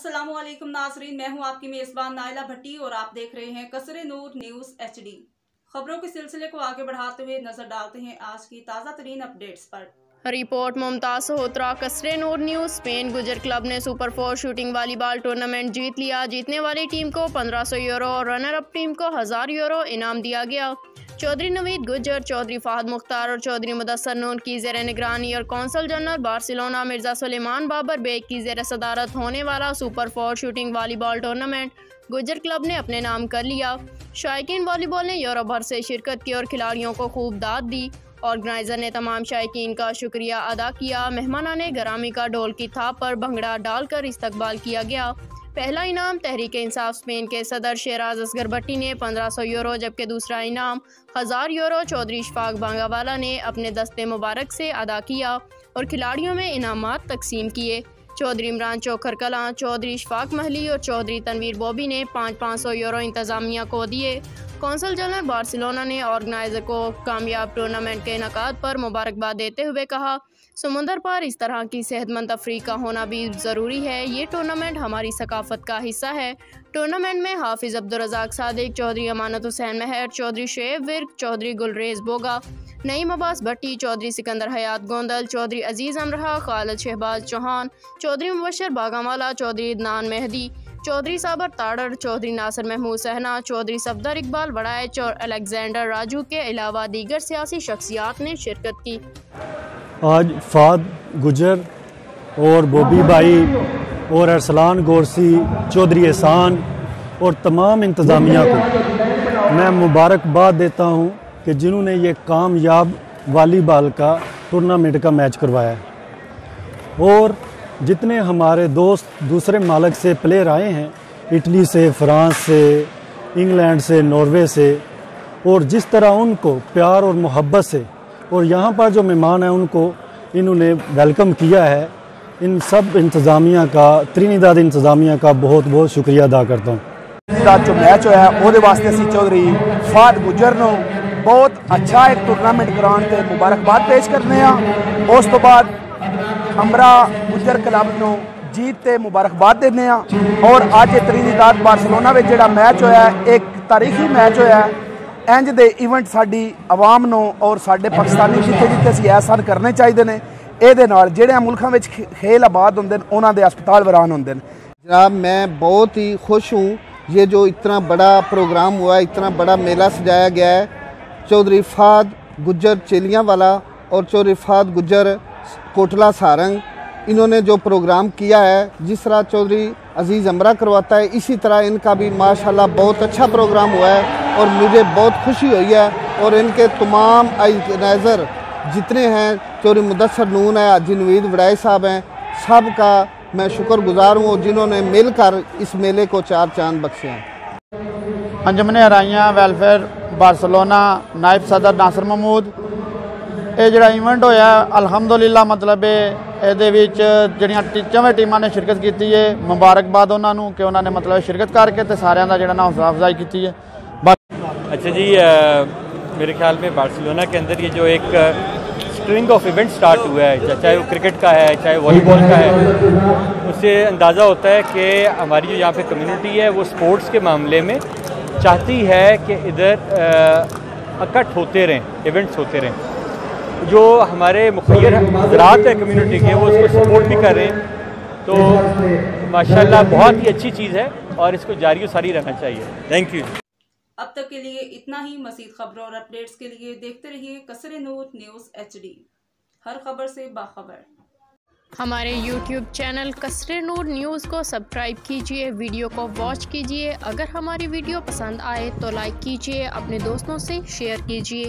अस्सलामुअलैकुम नाजरीन, मैं हूं आपकी मेज़बान नाइला भट्टी और आप देख रहे हैं कसरे नूर न्यूज़ HD। खबरों के सिलसिले को आगे बढ़ाते हुए नजर डालते हैं आज की ताज़ा तरीन अपडेट्स पर। रिपोर्ट मुमताज सहोत्रा, कसरे नूर न्यूज़। स्पेन गुजर क्लब ने सुपर 4 शूटिंग वॉलीबॉल टूर्नामेंट जीत लिया। जीतने वाली टीम को 1500 यूरो और रनर अप टीम को 1000 यूरो इनाम दिया गया। चौधरी नवीद गुजर, चौधरी फहद मुख्तार और चौधरी मुदस्सर नून की ज़ेर निगरानी और consul general Barcelona Mirza Suleman Babar Baig की ज़ेर सदारत होने वाला super 4 shooting volleyball tournament Gujjar club ने अपने नाम कर लिया। शायकीन वॉलीबॉल ने यूरोप भर से शिरकत की और खिलाड़ियों को खूब दाद दी। ऑर्गेनाइज़र ने तमाम शायकीन का शुक्रिया अदा किया। मेहमानाने गरामी का ढोल की थाप पर भंगड़ा डालकर इस्तकबाल किया गया। पहला इनाम तहरीक इंसाफ स्पेन के सदर शेराज असगर भट्टी ने 1500 यूरो, जबकि दूसरा इनाम 1000 यूरो चौधरी इशफाक बांगावाला ने अपने दस्ते मुबारक से अदा किया और खिलाड़ियों में इनामात तकसीम किए। चौधरी इमरान चौखर कलां, चौधरी इशफाक महली और चौधरी तनवीर बॉबी ने 500 यूरो इंतज़ामिया को दिए। कौंसल जनरल बार्सिलोना ने ऑर्गेनाइज़र को कामयाब टूर्नामेंट के इनकाद पर मुबारकबाद देते हुए कहा, समुंदर पर इस तरह की सेहतमंद तफरीह का होना भी ज़रूरी है। ये टूर्नामेंट हमारी सकाफ़त का हिस्सा है। टूर्नामेंट में हाफिज़ अब्दुल रज़ाक सादिक, चौधरी अमानत हुसैन महर, चौधरी शेब विर्क, चौधरी गुलरेज बोगा, नईम अब्बास भट्टी, चौधरी सिकंदर हयात गोंदल, चौधरी अजीज़ अमरहा, खालिद शहबाज चौहान, चौधरी मुबशर बागामाला, चौधरी इदनान मेहदी, चौधरी साबर ताड़र, चौधरी नासिर महमूद सहना, चौधरी सफदर इकबाल वड़ाइच और अलेक्जेंडर राजू के अलावा दीगर सियासी शख्सियात ने शिरकत की। आज फहद गुजर और बॉबी भाई और अरसलान गोरसी, चौधरी एहसान और तमाम इंतज़ामिया को मैं मुबारकबाद देता हूं कि जिन्होंने ये कामयाब वॉलीबॉल का टूर्नामेंट का मैच करवाया है। और जितने हमारे दोस्त दूसरे मालिक से प्लेयर आए हैं, इटली से, फ्रांस से, इंग्लैंड से, नॉर्वे से, और जिस तरह उनको प्यार और मोहब्बत से और यहाँ पर जो मेहमान हैं उनको इन्होंने वेलकम किया है, इन सब इंतज़ामिया का, त्रिनिदाद इंतज़ामिया का बहुत बहुत शुक्रिया अदा करता हूँ। जो मैच होया ਉਹਦੇ ਵਾਸਤੇ ਅਸੀਂ चौधरी फहद गुजर ਨੂੰ बहुत अच्छा एक टूर्नामेंट कराने ਤੇ मुबारकबाद पेश करने हैं। उस तो बाद अमरा गुजर क्लब ਨੂੰ जीत ਤੇ मुबारकबाद देने हैं। और ਅੱਜ त्रिनिदाद बार्सिलोना ਵਿੱਚ ਜਿਹੜਾ मैच होया एक तारीखी मैच होया। इंज दे इवेंट साडी आवाम ਨੂੰ और साडे पाकिस्तानी जिथे जिथे ਅਸੀਂ ਐਸਾ करने चाहिए ने। ਇਹਦੇ ਨਾਲ ਜਿਹੜੇ ਮੁਲਕਾਂ ਵਿੱਚ खेल आबाद ਹੁੰਦੇ ਨੇ ਉਹਨਾਂ ਦੇ ਹਸਪਤਾਲ ਵੀਰਾਨ ਹੁੰਦੇ ਨੇ। जनाब, मैं बहुत ही खुश हूँ। ये जो इतना बड़ा प्रोग्राम हुआ, इतना बड़ा मेला सजाया गया है। चौधरी फहद गुजर चेलियांवाला और चौधरी फहद गुजर कोटला सारंग, इन्होंने जो प्रोग्राम किया है, जिस तरह चौधरी अजीज़ अमरा करवाता है, इसी तरह इनका भी माशाल्लाह बहुत अच्छा प्रोग्राम हुआ है और मुझे बहुत खुशी हुई है। और इनके तमाम ऑर्गेनाइज़र जितने हैं, चौधरी मुदस्सर नून है, हाजी नवीद वड़ाई साहब हैं, सब का मैं शुक्रगुजार हूँ जिन्होंने मिलकर इस मेले को 4 चांद बख्शे हैं। अंजुमन हराइयां वेलफेयर बार्सिलोना, नायब सदर नासिर महमूद, ये जो इवेंट होया अलहमदुलिल्लाह, मतलब ये चौवें टीमां ने शिरकत की है। मुबारकबाद उन्होंने कि उन्होंने मतलब शिरकत करके तो सारिਆਂ ਦਾ ਜਿਹੜਾ ਨਾ हौसला अफजाई की है। अच्छा जी, मेरे ख्याल में बार्सिलोना के अंदर ये जो एक स्ट्रिंग ऑफ इवेंट स्टार्ट हुआ है, चाहे वो क्रिकेट का है, चाहे वॉलीबॉल का है, उससे अंदाज़ा होता है कि हमारी जो यहाँ पे कम्युनिटी है वो स्पोर्ट्स के मामले में चाहती है कि इधर इकट्ठ होते रहें, इवेंट्स होते रहें। जो हमारे मुखिर हज़रात है कम्युनिटी के, वो उसको सपोर्ट भी कर रहे हैं। तो माशाल्लाह बहुत ही अच्छी चीज़ है और इसको जारी सारी रहना चाहिए। Thank you. अब तक के लिए इतना ही। मज़ीद खबरों और अपडेट्स के लिए देखते रहिए कसरे नूर न्यूज़ HD, हर खबर से बाखबर। हमारे YouTube चैनल कसरे नूर न्यूज़ को सब्सक्राइब कीजिए, वीडियो को वॉच कीजिए। अगर हमारी वीडियो पसंद आए तो लाइक कीजिए, अपने दोस्तों से शेयर कीजिए।